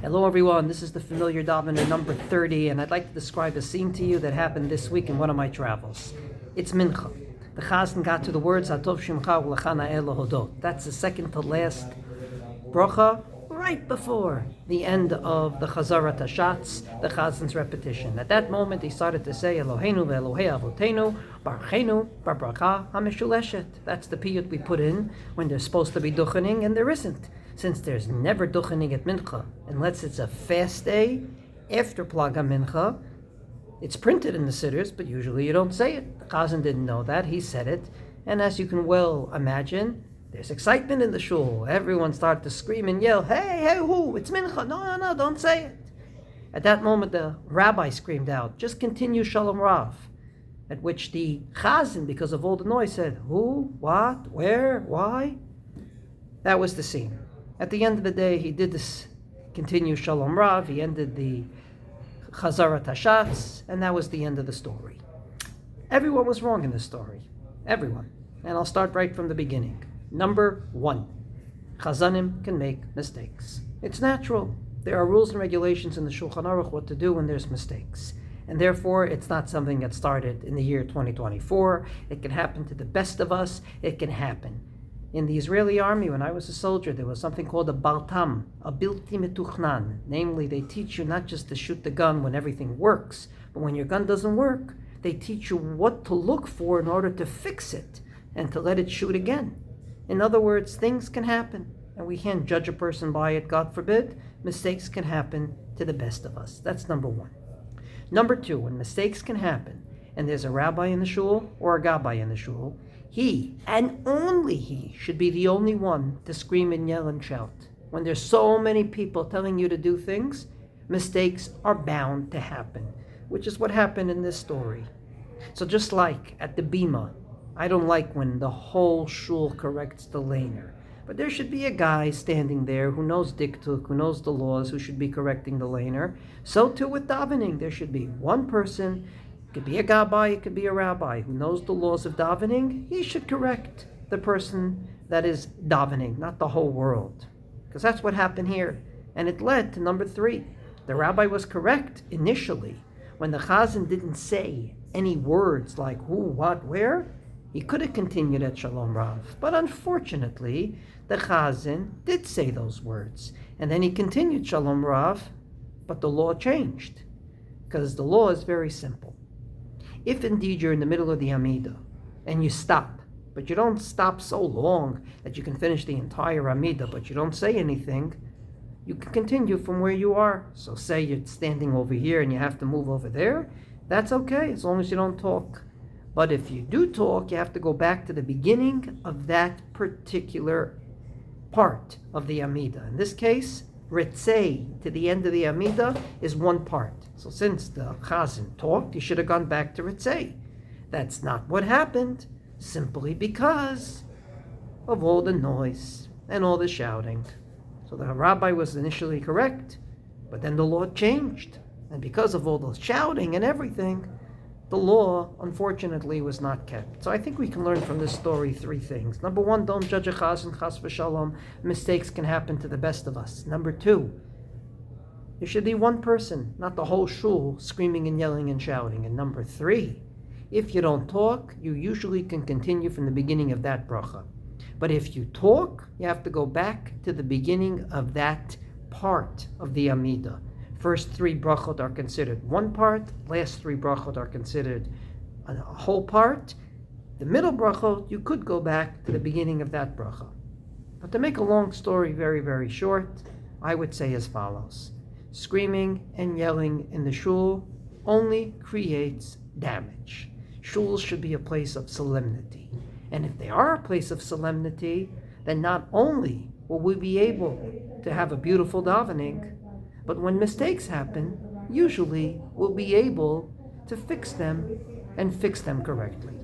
Hello everyone, this is the Familiar DAVENER number 30, and I'd like to describe a scene to you that happened this week in one of my travels. It's Mincha. The Chazzan got to the words, Hatov Shimcha U'Lechana Elo Hodot. That's the second to last bracha, right before the end of the Chazarat Hashatz, the Chazzan's repetition. At that moment, he started to say, Eloheinu ve'Elohei Avotenu, Baruchenu, Barbracha HaMeshuleshet. That's the piyut we put in when there's supposed to be duchening, and there isn't. Since there's never duchening at Mincha, unless it's a fast day after Plaga Mincha, it's printed in the sidders, but usually you don't say it. The Chazzan didn't know that, he said it, and as you can well imagine, there's excitement in the shul. Everyone started to scream and yell, hey, who? It's Mincha. No, don't say it. At that moment, the rabbi screamed out, just continue Shalom Rav. At which the Chazzan, because of all the noise, said, who, what, where, why? That was the scene. At the end of the day, he did this continue Shalom Rav. He ended the Chazarat Hashatz, and that was the end of the story. Everyone was wrong in this story. Everyone. And I'll start right from the beginning. Number 1, Chazanim can make mistakes. It's natural. There are rules and regulations in the Shulchan Aruch what to do when there's mistakes. And therefore, it's not something that started in the year 2024. It can happen to the best of us. It can happen. In the Israeli army, when I was a soldier, there was something called a baltam, a bilti metuchnan. Namely, they teach you not just to shoot the gun when everything works, but when your gun doesn't work, they teach you what to look for in order to fix it and to let it shoot again. In other words, things can happen, and we can't judge a person by it, God forbid. Mistakes can happen to the best of us. That's number 1. Number 2, when mistakes can happen, and there's a rabbi in the shul or a gabbai in the shul, he, and only he, should be the only one to scream and yell and shout. When there's so many people telling you to do things, mistakes are bound to happen, which is what happened in this story. So just like at the Bima, I don't like when the whole shul corrects the laner, but there should be a guy standing there who knows diktuk, who knows the laws, who should be correcting the laner. So too with davening, there should be one person. It could be a gabbai, it could be a rabbi who knows the laws of davening. He should correct the person that is davening, not the whole world. Because that's what happened here. And it led to number 3. The rabbi was correct initially. When the Chazzan didn't say any words like who, what, where, he could have continued at Shalom Rav. But unfortunately, the Chazzan did say those words. And then he continued Shalom Rav, but the law changed. Because the law is very simple. If indeed you're in the middle of the Amidah and you stop, but you don't stop so long that you can finish the entire Amidah, but you don't say anything, you can continue from where you are. So say you're standing over here and you have to move over there, that's okay as long as you don't talk. But if you do talk, you have to go back to the beginning of that particular part of the Amidah. In this case, Ritzei to the end of the Amidah is one part. So since the Chazzan talked, you should have gone back to Ritzei. That's not what happened, simply because of all the noise and all the shouting. So the rabbi was initially correct, but then the law changed. And because of all the shouting and everything, the law, unfortunately, was not kept. So I think we can learn from this story 3 things. Number 1, don't judge a Chazzan, chas v'shalom. Mistakes can happen to the best of us. Number 2, there should be one person, not the whole shul, screaming and yelling and shouting. And number 3, if you don't talk, you usually can continue from the beginning of that bracha. But if you talk, you have to go back to the beginning of that part of the Amidah. First 3 brachot are considered one part, last 3 brachot are considered a whole part. The middle brachot, you could go back to the beginning of that bracha. But to make a long story very, very short, I would say as follows. Screaming and yelling in the shul only creates damage. Shuls should be a place of solemnity. And if they are a place of solemnity, then not only will we be able to have a beautiful davening, but when mistakes happen, usually we'll be able to fix them and fix them correctly.